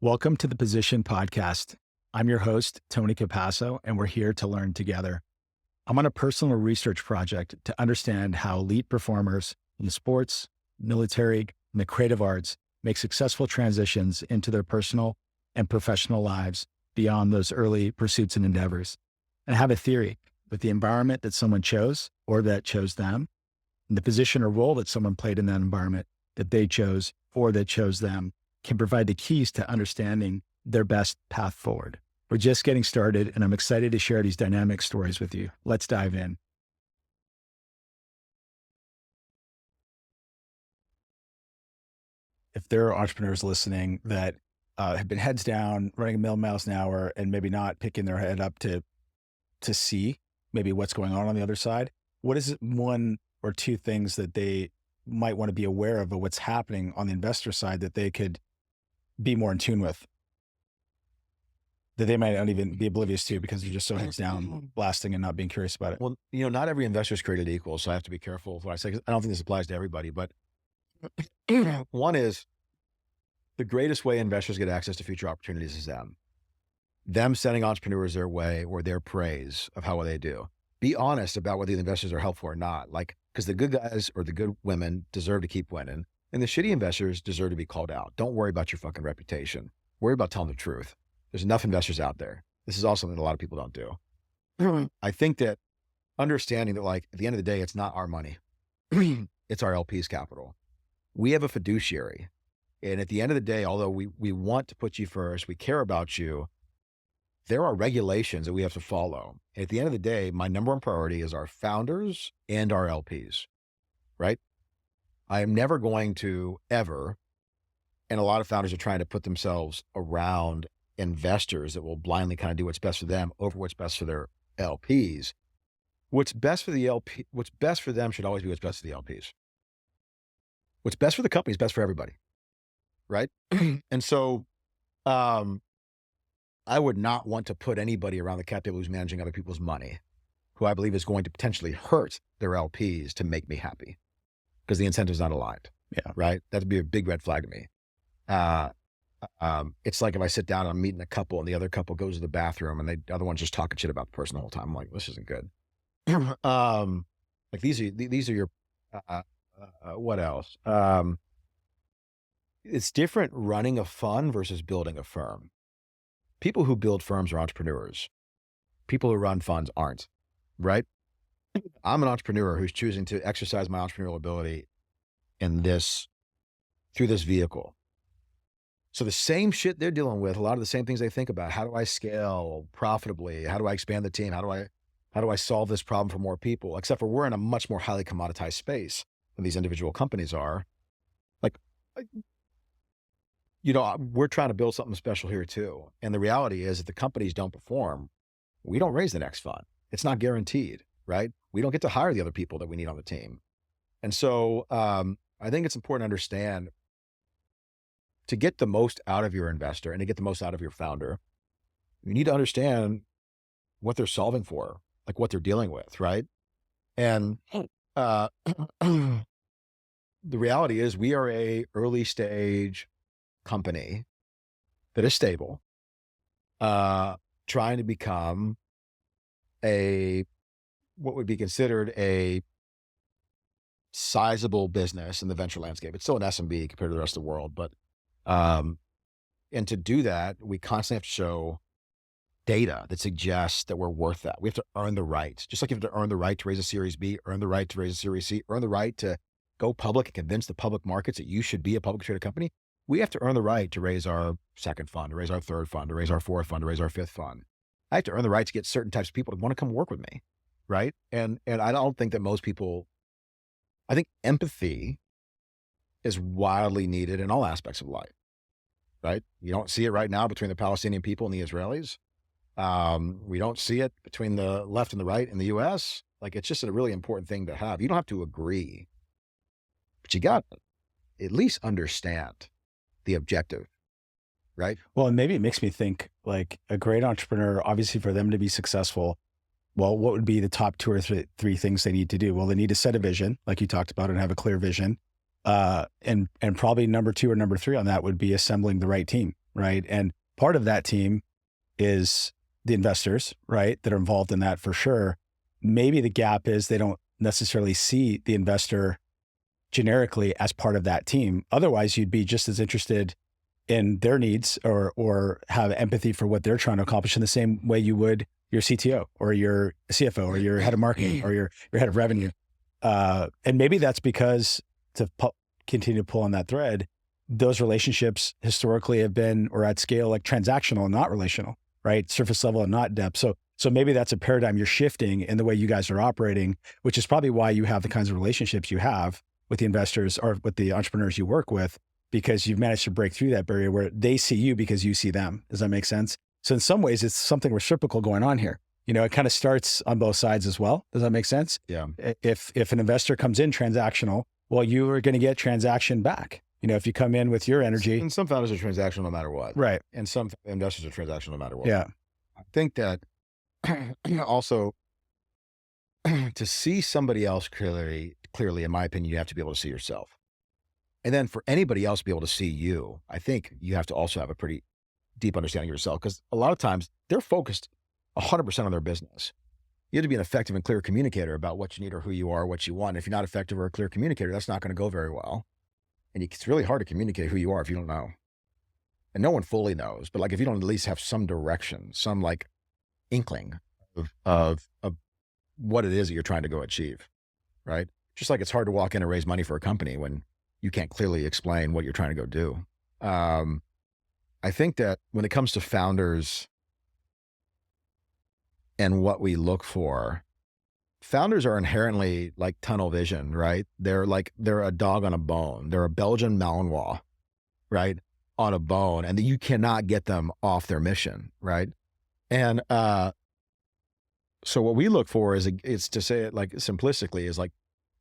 Welcome to the Position Podcast. I'm your host, Tony Capasso, and we're here to learn together. I'm on a personal research project to understand how elite performers in the sports, military, and the creative arts make successful transitions into their personal and professional lives beyond those early pursuits and endeavors. And I have a theory that the environment that someone chose or that chose them, and the position or role that someone played in that environment that they chose or that chose them, can provide the keys to understanding their best path forward. We're just getting started, and I'm excited to share these dynamic stories with you. Let's dive in. If there are entrepreneurs listening that have been heads down, running a million miles an hour, and maybe not picking their head up to see maybe what's going on the other side, what is one or two things that they might want to be aware of what's happening on the investor side that they could be more in tune with, that they might not even be oblivious to because they're just so heads down blasting and not being curious about it? Well, not every investor is created equal, so I have to be careful with what I say, 'cause I don't think this applies to everybody, but one is the greatest way investors get access to future opportunities is them sending entrepreneurs their way or their praise of how well they do. Be honest about whether the investors are helpful or not, because the good guys or the good women deserve to keep winning, and the shitty investors deserve to be called out. Don't worry about your fucking reputation. Worry about telling the truth. There's enough investors out there. This is also something that a lot of people don't do. I think that understanding that, at the end of the day, it's not our money. It's our LP's capital. We have a fiduciary. And at the end of the day, although we want to put you first, we care about you, there are regulations that we have to follow. And at the end of the day, my number one priority is our founders and our LPs, right? I am never going to ever, and a lot of founders are trying to put themselves around investors that will blindly kind of do what's best for them over what's best for their LPs. What's best for them should always be what's best for the LPs. What's best for the company is best for everybody, right? And so, I would not want to put anybody around the cap table who's managing other people's money, who I believe is going to potentially hurt their LPs to make me happy, because the incentive's not aligned. Yeah. Right. That'd be a big red flag to me. It's like if I sit down and I'm meeting a couple and the other couple goes to the bathroom and the other one's just talking shit about the person the whole time. I'm like, this isn't good. These are your, what else? It's different running a fund versus building a firm. People who build firms are entrepreneurs. People who run funds aren't, right? I'm an entrepreneur who's choosing to exercise my entrepreneurial ability through this vehicle. So the same shit they're dealing with, a lot of the same things they think about. How do I scale profitably? How do I expand the team? How do I solve this problem for more people? Except for we're in a much more highly commoditized space than these individual companies are. We're trying to build something special here too. And the reality is, if the companies don't perform, we don't raise the next fund. It's not guaranteed, right? We don't get to hire the other people that we need on the team. And so I think it's important to understand, to get the most out of your investor and to get the most out of your founder, you need to understand what they're solving for, what they're dealing with, right? And the reality is, we are a early stage company that is stable, trying to become what would be considered a sizable business in the venture landscape. It's still an SMB compared to the rest of the world, but and to do that, we constantly have to show data that suggests that we're worth that. We have to earn the right, just like you have to earn the right to raise a Series B, earn the right to raise a Series C, earn the right to go public and convince the public markets that you should be a publicly traded company. We have to earn the right to raise our second fund, to raise our third fund, to raise our fourth fund, to raise our fifth fund. I have to earn the right to get certain types of people to want to come work with me, right? And I don't think that most people, I think empathy is wildly needed in all aspects of life, right? You don't see it right now between the Palestinian people and the Israelis. We don't see it between the left and the right in the US. It's just a really important thing to have. You don't have to agree, but you got to at least understand the objective, right? Well, and maybe it makes me think, a great entrepreneur, obviously for them to be successful, well, what would be the top two or three things they need to do? Well, they need to set a vision, like you talked about, and have a clear vision. And probably number two or number three on that would be assembling the right team. right? And part of that team is the investors, right, that are involved in that for sure. Maybe the gap is they don't necessarily see the investor generically as part of that team. Otherwise, you'd be just as interested in their needs or have empathy for what they're trying to accomplish in the same way you would your CTO or your CFO or your head of marketing or your head of revenue. And maybe that's because to continue to pull on that thread, those relationships historically have been, or at scale, like transactional and not relational, right? Surface level and not depth. So maybe that's a paradigm you're shifting in the way you guys are operating, which is probably why you have the kinds of relationships you have with the investors or with the entrepreneurs you work with, because you've managed to break through that barrier where they see you because you see them. Does that make sense? So in some ways, it's something reciprocal going on here. It kind of starts on both sides as well. Does that make sense? Yeah. If an investor comes in transactional, well, you are going to get transaction back. If you come in with your energy. And some founders are transactional no matter what. Right. And some investors are transactional no matter what. Yeah. I think that also to see somebody else clearly, in my opinion, you have to be able to see yourself. And then for anybody else to be able to see you, I think you have to also have a pretty deep understanding of yourself, because a lot of times they're focused 100% on their business. You have to be an effective and clear communicator about what you need or who you are, what you want. If you're not effective or a clear communicator, that's not going to go very well. And it's really hard to communicate who you are if you don't know. And no one fully knows, but like if you don't at least have some direction, some like inkling of what it is that you're trying to go achieve, right? Just like it's hard to walk in and raise money for a company when you can't clearly explain what you're trying to go do. I think that when it comes to founders and what we look for, founders are inherently like tunnel vision, right? They're a dog on a bone. They're a Belgian Malinois, right? On a bone, and you cannot get them off their mission, right? And so what we look for it's to say it like simplistically is like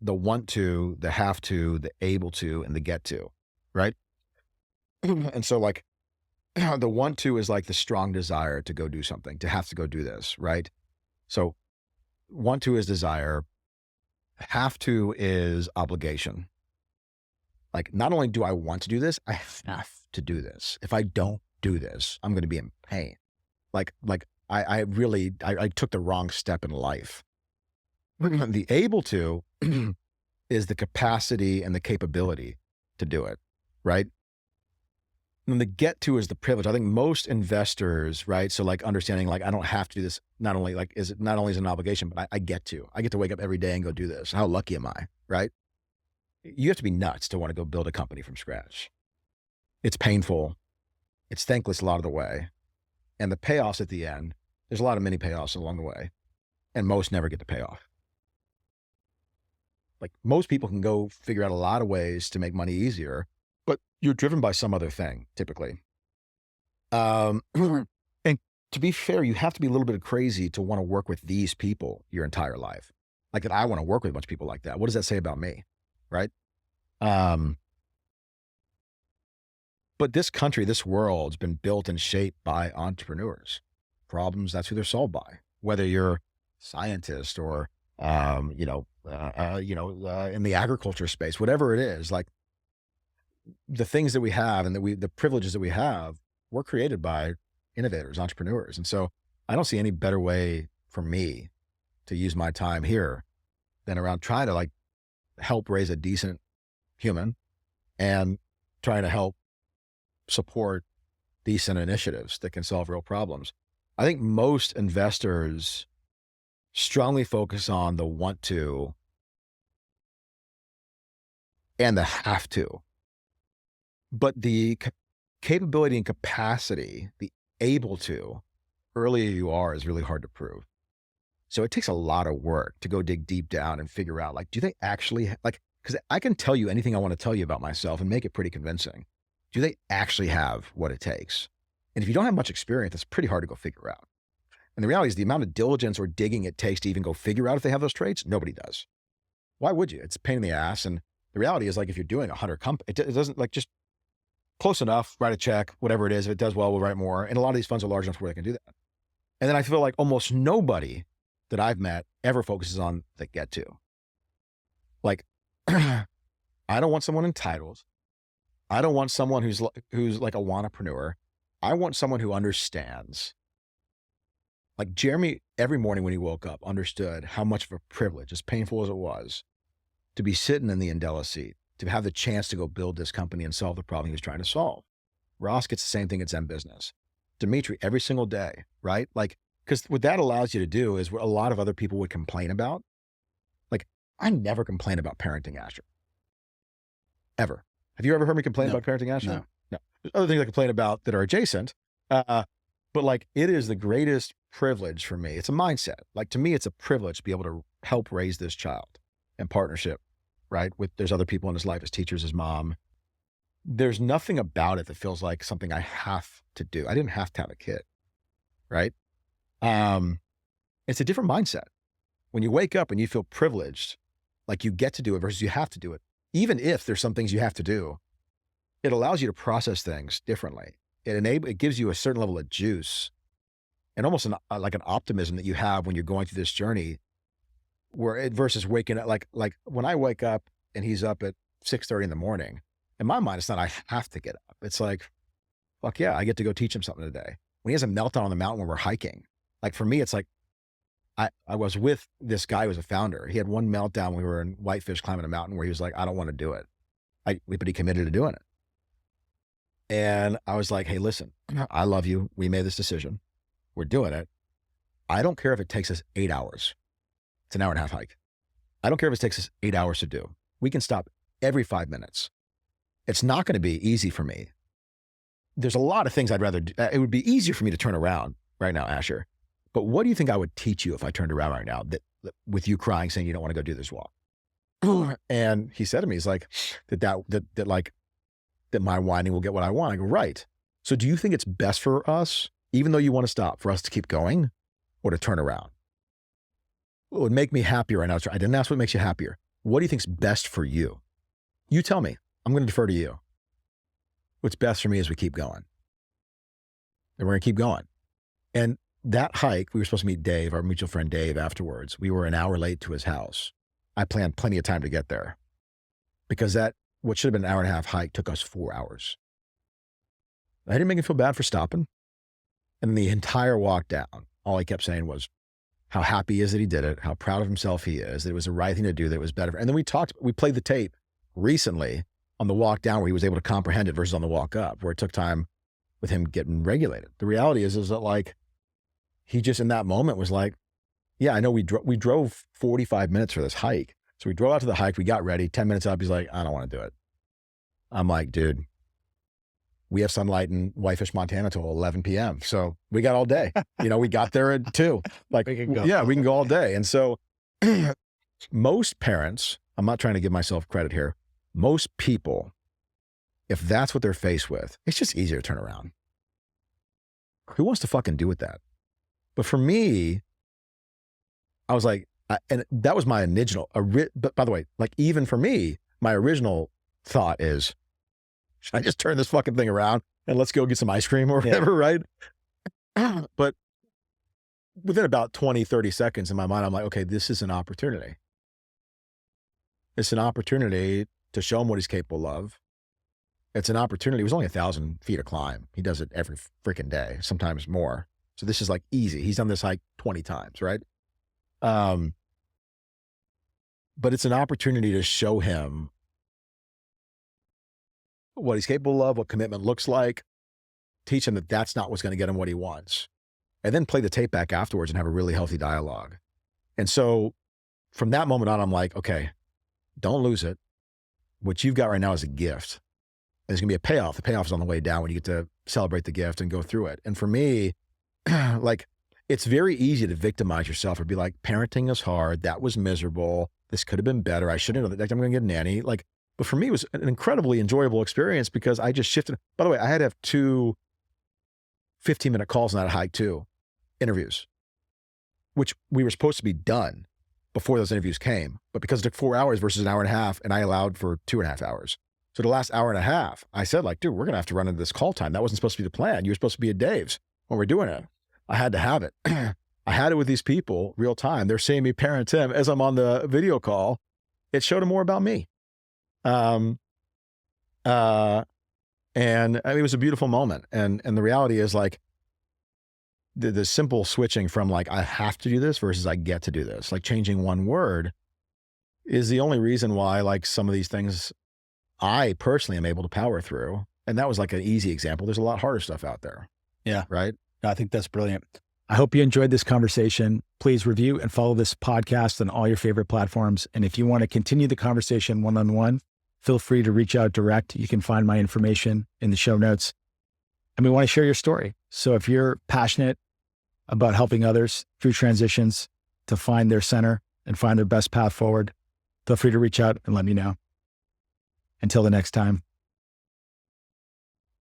the want to, the have to, the able to, and the get to, right? And so like the want to is like the strong desire to go do something, to have to go do this, right? So want to is desire. Have to is obligation. Like, not only do I want to do this, I have to do this. If I don't do this, I'm going to be in pain. Like I took the wrong step in life. The able to is the capacity and the capability to do it, right? And the get to is the privilege. I think most investors, right? So like understanding, like, I don't have to do this. Not only is it an obligation, but I get to wake up every day and go do this. How lucky am I, right? You have to be nuts to want to go build a company from scratch. It's painful. It's thankless a lot of the way. And the payoffs at the end, there's a lot of mini payoffs along the way, and most never get the payoff. Like, most people can go figure out a lot of ways to make money easier, but you're driven by some other thing, typically. And to be fair, you have to be a little bit crazy to want to work with these people your entire life. Like, that I want to work with a bunch of people like that. What does that say about me? Right? But this country, this world's been built and shaped by entrepreneurs. Problems, that's who they're solved by. Whether you're a scientist or, in the agriculture space, whatever it is, like, the things that we have and the privileges that we have were created by innovators, entrepreneurs. And so I don't see any better way for me to use my time here than around trying to like help raise a decent human and trying to help support decent initiatives that can solve real problems. I think most investors strongly focus on the want to and the have to, but the capability and capacity, the able to, earlier you are, is really hard to prove. So it takes a lot of work to go dig deep down and figure out, like, do they actually, like, because I can tell you anything I want to tell you about myself and make it pretty convincing. Do they actually have what it takes? And if you don't have much experience, it's pretty hard to go figure out. And the reality is the amount of diligence or digging it takes to even go figure out if they have those traits, nobody does. Why would you? It's a pain in the ass. And the reality is, like, if you're doing 100 companies, it doesn't, like, just close enough, write a check, whatever it is. If it does well, we'll write more. And a lot of these funds are large enough where they can do that. And then I feel like almost nobody that I've met ever focuses on the get to. Like, I don't want someone entitled. I don't want someone who's like a wannapreneur. I want someone who understands. Like Jeremy, every morning when he woke up, understood how much of a privilege, as painful as it was, to be sitting in the Andela seat, to have the chance to go build this company and solve the problem he was trying to solve. Ross gets the same thing at Zen Business. Dimitri, every single day, right? Like, because what that allows you to do is what a lot of other people would complain about. Like, I never complain about parenting Asher. Ever. Have you ever heard me complain about parenting Asher? No. There's other things I complain about that are adjacent. But like, it is the greatest privilege for me. It's a mindset. Like, to me, it's a privilege to be able to help raise this child in partnership, right? There's other people in his life, his teachers, his mom. There's nothing about it that feels like something I have to do. I didn't have to have a kid, right? It's a different mindset. When you wake up and you feel privileged, like you get to do it versus you have to do it. Even if there's some things you have to do, it allows you to process things differently. It gives you a certain level of juice and almost like an optimism that you have when you're going through this journey, versus waking up, like when I wake up and he's up at 6:30 in the morning, in my mind, it's not, I have to get up. It's like, fuck yeah, I get to go teach him something today. When he has a meltdown on the mountain when we're hiking, like for me, it's like, I was with this guy who was a founder. He had one meltdown when we were in Whitefish climbing a mountain where he was like, I don't want to do it. But he committed to doing it. And I was like, hey, listen, I love you. We made this decision. We're doing it. I don't care if it takes us 8 hours. It's an 1.5 hour hike. I don't care if it takes us 8 hours to do. We can stop every 5 minutes. It's not going to be easy for me. There's a lot of things I'd rather do. It would be easier for me to turn around right now, Asher. But what do you think I would teach you if I turned around right now with you crying, saying you don't want to go do this walk? And he said to me, he's like, that my whining will get what I want. I go, right. So do you think it's best for us, even though you want to stop, for us to keep going or to turn around? What would make me happier right now? I didn't ask what makes you happier. What do you think's best for you? You tell me. I'm going to defer to you. What's best for me is we keep going. And we're going to keep going. And that hike, we were supposed to meet Dave, our mutual friend Dave, afterwards. We were an hour late to his house. I planned plenty of time to get there because what should have been an 1.5 hour hike took us 4 hours. I didn't make him feel bad for stopping. And the entire walk down, all he kept saying was how happy he is that he did it, how proud of himself he is, that it was the right thing to do, that it was better. And then we played the tape recently on the walk down where he was able to comprehend it versus on the walk up, where it took time with him getting regulated. The reality is that like, he just in that moment was like, yeah, I know we drove 45 minutes for this hike. So we drove out to the hike, we got ready, 10 minutes up, he's like, I don't want to do it. I'm like, dude, we have sunlight in Whitefish, Montana till 11 p.m. So we got all day. We got there at 2. Like, we can go. Yeah, we can go all day. And so most parents, I'm not trying to give myself credit here, most people, if that's what they're faced with, it's just easier to turn around. Who wants to fucking do with that? But for me, I was like, and that was my original, but by the way, like even for me, my original thought is, should I just turn this fucking thing around and let's go get some ice cream or whatever, right? But within about 20, 30 seconds in my mind, I'm like, okay, this is an opportunity. It's an opportunity to show him what he's capable of. It's an opportunity. It was only 1,000 feet of climb. He does it every freaking day, sometimes more. So this is like easy. He's done this hike 20 times, right? But it's an opportunity to show him what he's capable of, what commitment looks like, teach him that that's not what's going to get him what he wants, and then play the tape back afterwards and have a really healthy dialogue. And so from that moment on, I'm like, okay, don't lose it. What you've got right now is a gift. There's going to be a payoff. The payoff is on the way down when you get to celebrate the gift and go through it. And for me, like, it's very easy to victimize yourself or be like, parenting is hard. That was miserable. This could have been better. I shouldn't have. Like, I'm going to get a nanny. Like, but for me, it was an incredibly enjoyable experience because I just shifted. By the way, I had to have 2 15-minute calls on that hike too, interviews, which we were supposed to be done before those interviews came. But because it took 4 hours versus an 1.5 hours, and I allowed for 2.5 hours. So the last 1.5 hours, I said like, dude, we're going to have to run into this call time. That wasn't supposed to be the plan. You were supposed to be at Dave's when we're doing it. I had to have it. I had it with these people real time. They're seeing me parent him as I'm on the video call. It showed them more about me. And I mean, it was a beautiful moment. And the reality is like the simple switching from like, I have to do this versus I get to do this, like changing one word is the only reason why like some of these things I personally am able to power through. And that was like an easy example. There's a lot harder stuff out there. Yeah. Right. I think that's brilliant. I hope you enjoyed this conversation. Please review and follow this podcast on all your favorite platforms. And if you want to continue the conversation one-on-one, feel free to reach out direct. You can find my information in the show notes. And we want to share your story. So if you're passionate about helping others through transitions to find their center and find their best path forward, feel free to reach out and let me know. Until the next time.